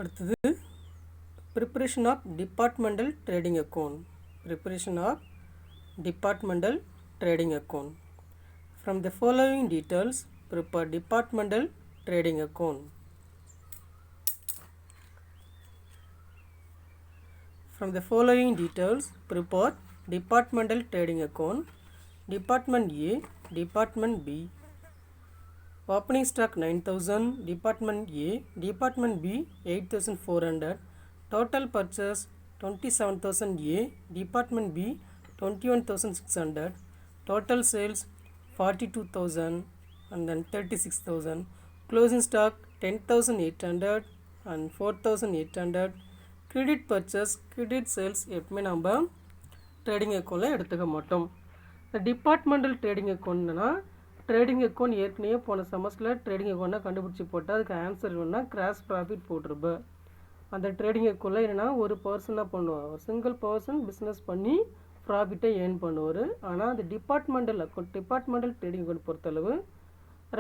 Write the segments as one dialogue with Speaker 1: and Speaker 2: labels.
Speaker 1: அடுத்தது preparation of departmental trading account. Preparation of departmental trading account. From the following details, prepare departmental trading account. From the following details, prepare departmental trading account. Department A, Department B. Opening stock 9,000, Department A, Department B 8,400, total purchase 27,000 A, Department B 21,600, total sales 42,000 and then 36,000, closing stock 10,800 and 4,800, credit purchase, credit sales எப்பவுமே நம்ம trading அக்கௌண்ட்டில் எடுத்துக்க மாட்டோம். இந்த departmental trading அக்கௌண்ட்னா trading account ஏற்கனவே போன செமஸ்டரில் trading அக்கௌண்ட்டாக கண்டுபிடிச்சி போட்டால் அதுக்கு ஆன்சர் வேணும்னா கிராஸ் ப்ராஃபிட் போட்டிருப்பேன். அந்த ட்ரேடிங் அக்கௌண்ட்டில் என்னென்னா ஒரு பர்சன் தான் பண்ணுவார், ஒரு சிங்கிள் பர்சன் பிஸ்னஸ் பண்ணி ப்ராஃபிட்டை ஏர்ன் பண்ணுவார். ஆனால் அந்த departmental account departmental trading account பொறுத்தளவு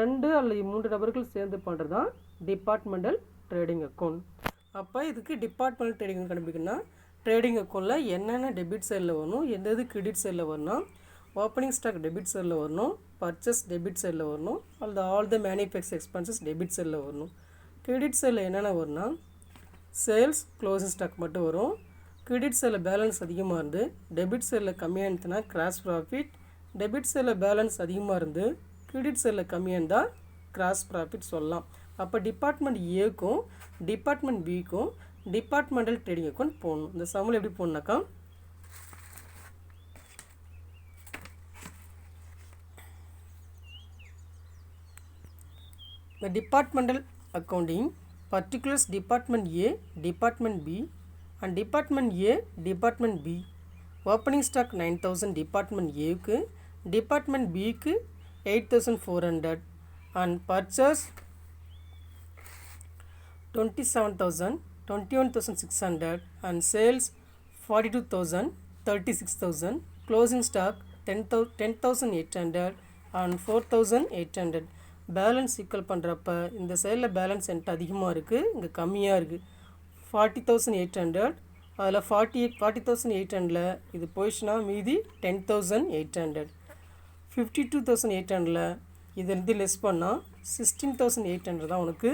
Speaker 1: 2 அல்லது 3 நபர்கள் சேர்ந்து பண்ணுறது தான் டிபார்ட்மெண்டல் ட்ரேடிங் அக்கௌண்ட். அப்போ இதுக்கு டிபார்ட்மெண்டல் ட்ரேடிங் கண்டுபிடிக்கணும்னா ட்ரேடிங் அக்கௌண்ட்டில் என்னென்ன டெபிட் சைடில் வரணும், எது கிரெடிட் சைடில் வரணும், ஓப்பனிங் ஸ்டாக் டெபிட் சைடில் வரணும், பர்ச்சேஸ் டெபிட் சைடில் வரணும், அல்லது all the manufacture expenses debit சைடில் வரணும். கிரெடிட் சைடில் என்னென்ன வரும்னா சேல்ஸ் க்ளோசிங் ஸ்டாக் மட்டும் வரும். கிரெடிட் சைடில் பேலன்ஸ் அதிகமாக இருந்து டெபிட் சைடில் கம்மியாக இருந்துச்சுன்னா கிராஸ் ப்ராஃபிட், டெபிட் சைடில் பேலன்ஸ் அதிகமாக இருந்து கிரெடிட் சைடில் கம்மியாக இருந்தால் கிராஸ் ப்ராஃபிட் சொல்லலாம். அப்போ டிபார்ட்மெண்ட் ஏக்கும் டிபார்ட்மெண்ட் பிக்கும் டிபார்ட்மெண்டல் ட்ரேடிங் அக்கௌண்ட் போடணும். இந்த சம்மில் எப்படி போடணுனாக்கா the departmental accounting particulars department A, department B and department A, department B. Opening stock 9,000 department A க்கு, department B க்கு 8,400 and purchase 27,000, 21,600 and sales 42,000, 36,000, closing stock 10,800 and 4,800. Balance equal பண்ணுறப்ப இந்த சைடில் balance என்கிட்ட அதிகமாக இருக்குது, இங்கே கம்மியாக இருக்குது. 40,800 அதில் 40,800 இது போயிடுச்சுன்னா மீதி 10,800. 52,800 இது வந்து லெஸ் பண்ணால் 16,800 தான் உனக்கு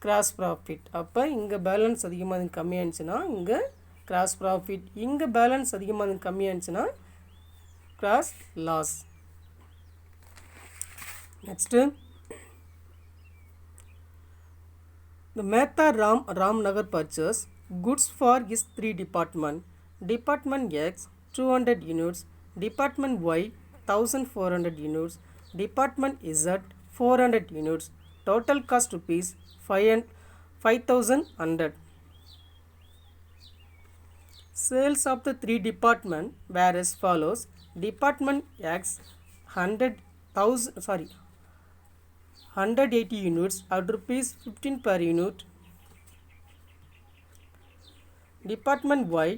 Speaker 1: கிராஸ் ப்ராஃபிட். அப்போ இங்கே பேலன்ஸ் அதிகமாக இருந்து கம்மியாக இருந்துச்சுன்னா இங்கே கிராஸ் ப்ராஃபிட், இங்கே பேலன்ஸ் அதிகமாக இருந்து கம்மியாக இருந்துச்சுன்னா gross loss. Next, the Mehta Ramnagar purchase goods for his 3 department. Department X 200 units, Department Y 1,400 units, Department Z 400 units. Total cost rupees 5,100. Sales of the 3 department were as follows. Department X 180 units at rupees 15 per unit. Department Y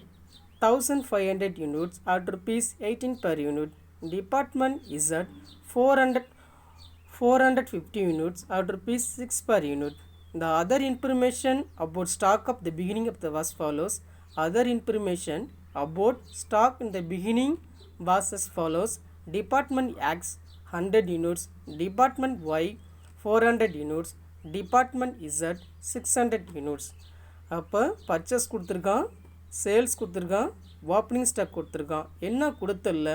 Speaker 1: 1,500 units at rupees 18 per unit. Department Z 450 units at rupees 6 per unit. The other information about stock of the beginning of the was follows. Other information about stock in the beginning was as follows. Department X 100 units, Department Y 400 units, Department Z 600 units. அப்போ purchase கொடுத்துருக்கான், sales கொடுத்துருக்கான், opening stock கொடுத்துருக்கான். என்ன கொடுத்தல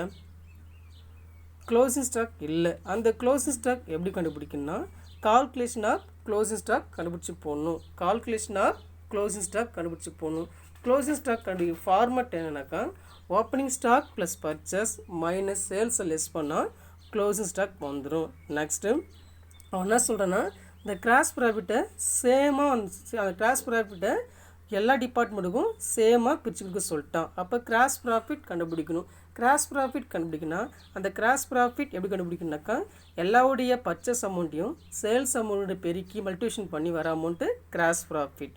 Speaker 1: closing stock இல்லை. அந்த closing stock எப்படி கண்டுபிடிக்கணும்னா calculation of closing stock கண்டுபிடிச்சி போடணும். கால்குலேஷன் ஆஃப் க்ளோசிங் ஸ்டாக் கண்டுபிடிச்சி போடணும். க்ளோசிங் ஸ்டாக் கண்டுபிடி ஃபார்மட் என்னன்னாக்கா opening stock plus purchase minus சேல்ஸை லெஸ் பண்ணால் க்ளோசிங் ஸ்டாக் வந்துடும். நெக்ஸ்ட்டு அவன் என்ன சொல்கிறேன்னா இந்த கிராஸ் ப்ராஃபிட்டை சேமாக அந்த கிராஸ் ப்ராஃபிட்டை எல்லா டிபார்ட்மெண்ட்டுக்கும் சேமாக பிரித்து கொடுக்க சொல்லிட்டான். அப்போ கிராஸ் ப்ராஃபிட் கண்டுபிடிக்கணும். கிராஸ் ப்ராஃபிட் கண்டுபிடிக்கணும்னா அந்த கிராஸ் ப்ராஃபிட் எப்படி கண்டுபிடிக்கணுனாக்கா எல்லாவுடைய பர்ச்சேஸ் அமௌண்ட்டையும் சேல்ஸ் அமௌண்ட்டை பெருக்கி மல்டிபிகேஷன் பண்ணி வர அமௌண்ட்டு கிராஸ் ப்ராஃபிட்.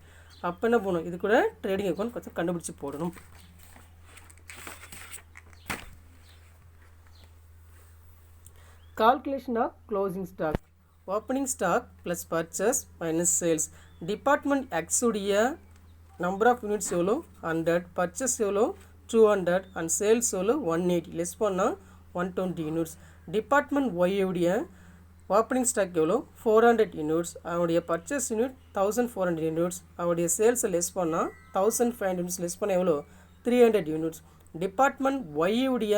Speaker 1: அப்போ என்ன போகணும், இது கூட ட்ரேடிங் அக்கௌண்ட் கொஞ்சம் கண்டுபிடிச்சி போடணும். Calculation of closing stock. Opening stock plus purchase minus sales. Department X உடைய நம்பர் ஆஃப் யூனிட்ஸ் எவ்வளோ 100, பர்ச்சேஸ் எவ்வளோ 200 அண்ட் சேல்ஸ் எவ்வளோ 180, லெஸ் பண்ணால் 120 யூனிட்ஸ். டிபார்ட்மெண்ட் ஒய் உடைய ஓப்பனிங் ஸ்டாக் எவ்வளோ 400 யூனிட்ஸ், அவனுடைய பர்ச்சேஸ் யூனிட் 1400 யூனிட்ஸ், அவனுடைய சேல்ஸை லெஸ் பண்ணால் 1500 யூனிட்ஸ், லெஸ் பண்ணால் எவ்வளோ 300 யூனிட்ஸ். டிபார்ட்மெண்ட் ஒய் உடைய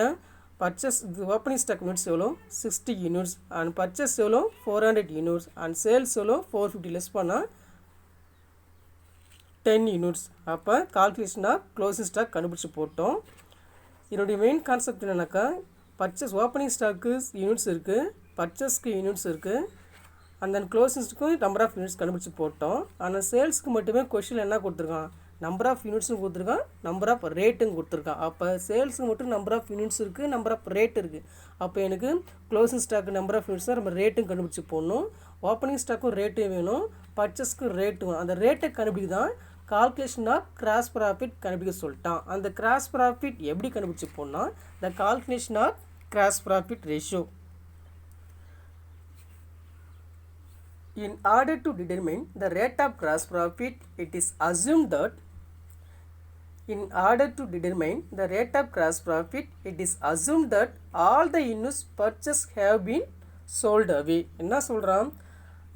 Speaker 1: பர்ச்சேஸ் ஓப்பனிங் ஸ்டாக் யூனிட்ஸ் எவ்வளோ 60 யூனிட்ஸ் அண்ட் பர்ச்சேஸ் எவ்வளோ 400 யூனிட்ஸ் அண்ட் சேல்ஸ் எவ்வளோ 450, லெஸ் பண்ணால் 10 யூனிட்ஸ். அப்போ கால்குலேஷன் ஆஃப் க்ளோசிங் ஸ்டாக் கண்டுபிடிச்சி போட்டோம். என்னுடைய மெயின் கான்செப்ட் என்னென்னாக்கா பர்ச்சேஸ் ஓப்பனிங் ஸ்டாக்கு யூனிட்ஸ் இருக்குது, பர்ச்சேஸ்க்கு யூனிட்ஸ் இருக்குது, அண்ட் தென் க்ளோசிங்ஸ்க்கும் நம்பர் ஆஃப் யூனிட்ஸ் கண்டுபிடிச்சி போட்டோம். ஆனால் சேல்ஸ்க்கு மட்டுமே கொஷின் என்ன கொடுத்துருக்கான், நம்பர் ஆஃப் யூனிட்ஸும் கொடுத்துருக்கான், நம்பர் ஆஃப் ரேட்டும் கொடுத்துருக்கான். அப்போ சேல்ஸுக்கு மட்டும் நம்பர் ஆஃப் யூனிட்ஸ் இருக்குது, நம்பர் ஆஃப் ரேட் இருக்குது. அப்போ எனக்கு closing stock number of units தான் நம்ம ரேட்டும் கண்டுபிடிச்சி போடணும். ஓப்பனிங் ஸ்டாக்கும் ரேட்டும் வேணும், பர்ச்சேஸ்க்கு ரேட்டும் வேணும். அந்த ரேட்டை கண்டுபிடிக்க தான் கால்குலேஷன் ஆஃப் கிராஸ் ப்ராஃபிட் கண்டுபிடிக்க சொல்லிட்டான். அந்த கிராஸ் ப்ராஃபிட் எப்படி கண்டுபிடிச்சி போனால் the calculation of gross profit ratio. In order to determine the rate of gross profit, it is assumed that all the units purchased have been sold away. என்ன சொல்றான்?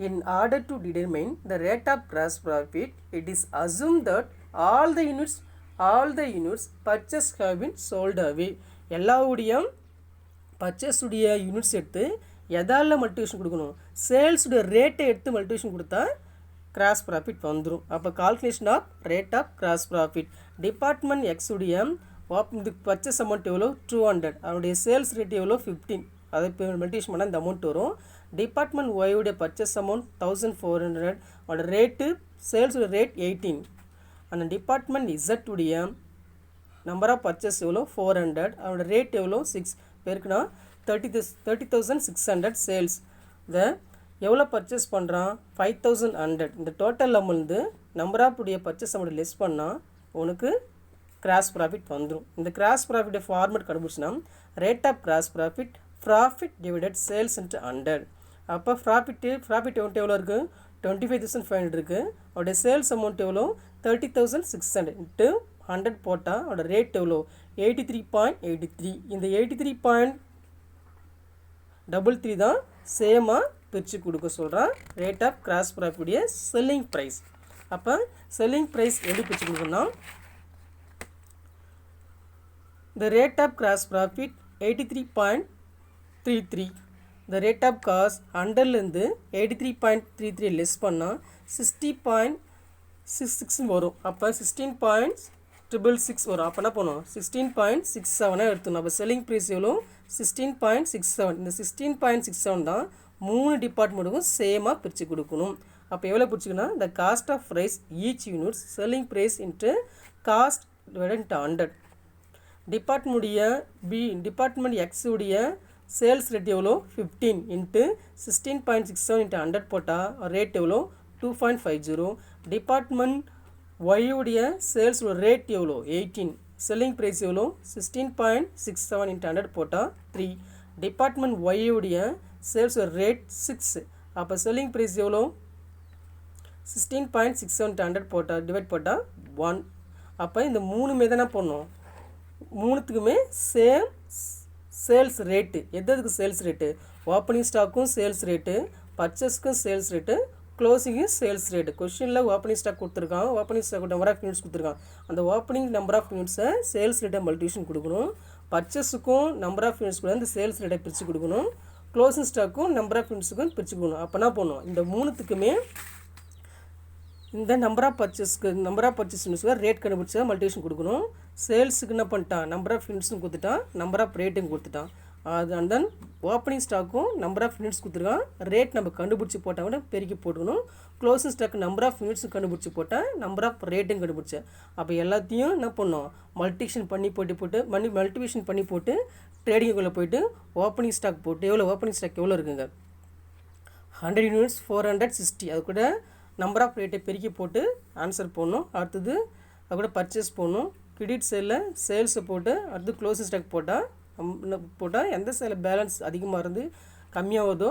Speaker 1: In order to determine the rate of gross profit, it is assumed that all the units purchased have been sold away. எல்லாவுடைய purchase உடைய units எடுத்து எதால மல்டிவேஷன் கொடுக்கணும், சேல்ஸுடைய ரேட்டை எடுத்து மல்டிவேஷன் கொடுத்தா கிராஸ் ப்ராஃபிட் வந்துடும். அப்போ calculation of rate of gross profit. Department X உடைய பர்ச்சேஸ் அமௌண்ட் எவ்வளோ 200, அவனுடைய சேல்ஸ் ரேட் எவ்வளோ 15, அதை இப்போ மல்டிவேஷன் பண்ணால் இந்த அமௌண்ட் வரும். டிபார்ட்மெண்ட் ஒய்வுடைய பர்ச்சேஸ் அமௌண்ட் 1400, அவனோட ரேட்டு சேல்ஸோட ரேட் 18. அந்த டிபார்ட்மெண்ட் இசட் உடைய நம்பர் ஆஃப் பர்ச்சேஸ் எவ்வளோ 400, அவனோட ரேட் எவ்வளோ 6, பேருக்குன்னா 30,600 சேல்ஸ். இதை எவ்வளோ பர்ச்சேஸ் பண்ணுறான் 5,100. இந்த டோட்டல் அமௌண்ட் நம்பர் ஆஃப் உடைய பர்ச்சேஸ் அமௌண்ட் லெஸ் பண்ணால் உனக்கு கிராஸ் ப்ராஃபிட் வந்துடும். இந்த கிராஸ் ப்ராஃபிட்டை ஃபார்மேட் கண்டுபிடிச்சினா rate of gross profit divided sales into 100. அப்போ ப்ராஃபிட் அமௌண்ட் எவ்வளோ இருக்குது 25,500 இருக்குது. அவருடைய சேல்ஸ் அமௌண்ட் எவ்வளோ 30,600 இன்ட்டு 100 போட்டால் அவரோட ரேட் எவ்வளோ 83.83. இந்த 83.33 தான் சேமாக பிரித்து கொடுக்க சொல்கிறான் ரேட் ஆஃப் கிராஸ் ப்ராஃபிட்டுடைய செல்லிங் ப்ரைஸ். அப்போ செல்லிங் ப்ரைஸ் எப்படி பிரித்து கொடுக்கணும்னா the rate of gross profit 83.33, the rate of cost 100லேருந்து 83.33 less பண்ணால் 60.66 வரும். அப்போ 16.66 வரும். அப்போ என்ன பண்ணும் 16.67 எடுத்துணும். அப்போ செல்லிங் ப்ரைஸ் எவ்வளோ 16.67. இந்த 16.67 தான் 3 டிபார்ட்மெண்ட்டுக்கும் சேமாக பிரித்து கொடுக்கணும். அப்போ எவ்வளோ பிரிச்சுக்கணும், the cost of price each unit selling price into cost divided into 100. Department X உடைய சேல்ஸ் ரேட் எவ்வளோ 15 இன்ட்டு 16.67 இன்ட்டு 100 போட்டால் ரேட் எவ்வளோ 2.50. டிபார்ட்மெண்ட் ஒய் உடைய சேல்ஸ் ரேட் எவ்வளோ 18, செல்லிங் ப்ரைஸ் எவ்வளோ 16.67 இன்ட்டு 100 போட்டால் 3. டிபார்ட்மெண்ட் ஒய் உடைய சேல்ஸ் ரேட் 6, அப்போ செல்லிங் ப்ரைஸ் எவ்வளோ 16.67 இன்ட்டு 100 போட்டால் டிவைட் போட்டால் 1. அப்போ இந்த 3 தானே போடணும், 3த்துக்குமே சேம் சேல்ஸ் ரேட்டு. எதுக்கு சேல்ஸ் ரேட்டு, ஓப்பனிங் ஸ்டாக்கும் சேல்ஸ் ரேட்டு, பர்ச்சேஸ்க்கும் சேல்ஸ் ரேட்டு, க்ளோசிங்கும் சேல்ஸ் ரேட்டு. கொஷினில் ஓப்பனிங் ஸ்டாக் கொடுத்துருக்கான், opening stock number of units கொடுத்துருக்கான். அந்த ஓப்பனிங் நம்பர் ஆஃப் யூனிட்ஸை சேல்ஸ் ரேட்டை மல்டிவேஷன் கொடுக்கணும். பர்ச்சேஸுக்கும் நம்பர் ஆஃப் யூனிட்ஸ் கூட அந்த சேல்ஸ் ரேட்டை பிரித்து கொடுக்கணும். க்ளோசிங் ஸ்டாக்கும் நம்பர் ஆஃப் யூனிட்ஸுக்கும் பிரித்து கொடுக்கணும். அப்போ என்ன பண்ணணும், இந்த 3த்துக்குமே இந்த நம்பர் ஆஃப் பர்ச்சேஸ் யூனிட்ஸ்க்கு ரேட் கண்டுபிடிச்சா மல்டிவேஷன் கொடுக்கணும். சேல்ஸுக்கு என்ன பண்ணிட்டான், நம்பர் ஆஃப் யூனிட்ஸும் கொடுத்துட்டான், நம்பர் ஆஃப் ரேட்டும் கொடுத்துட்டான். அது அண்ட் தென் ஓப்பனிங் ஸ்டாக்கும் நம்பர் ஆஃப் யூனிட்ஸ் கொடுத்துருக்கான், ரேட் நம்ம கண்டுபிடிச்சி போட்டால் கூட பெருக்கி போட்டுக்கணும். க்ளோசிங் ஸ்டாக் நம்பர் ஆஃப் யூனிட்ஸும் கண்டுபிடிச்சி போட்டால் நம்பர் ஆஃப் ரேட்டும் கண்டுபிடிச்சேன். அப்போ எல்லாத்தையும் என்ன பண்ணோம், மல்டிவேஷன் பண்ணி போட்டு ட்ரேடிங்குள்ளே போயிட்டு ஓப்பனிங் ஸ்டாக் போட்டு எவ்வளோ ஓப்பனிங் ஸ்டாக் எவ்வளோ இருக்குங்க 100 யூனிட்ஸ் 460. அது கூட நம்பர் ஆஃப் ரேட்டை பெருக்கி போட்டு ஆன்சர் போடணும். அடுத்தது அது கூட பர்ச்சேஸ் போடணும். கிரெடிட் சைடில் சேல்ஸை போட்டு அடுத்து க்ளோசிங் ஸ்டாக் போட்டால் எந்த சைடில் பேலன்ஸ் அதிகமாக இருந்து கம்மியாகுதோ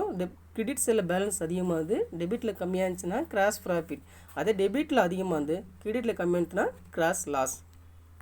Speaker 1: கிரெடிட் சைடில் பேலன்ஸ் அதிகமாகுது, டெபிட்டில் கம்மியாக இருந்துச்சுன்னா கிராஸ் ப்ராஃபிட். அதே டெபிட்டில் அதிகமாக வந்து கிரெடிட்டில் கம்மியாக இருந்துச்சுன்னா கிராஸ் லாஸ்.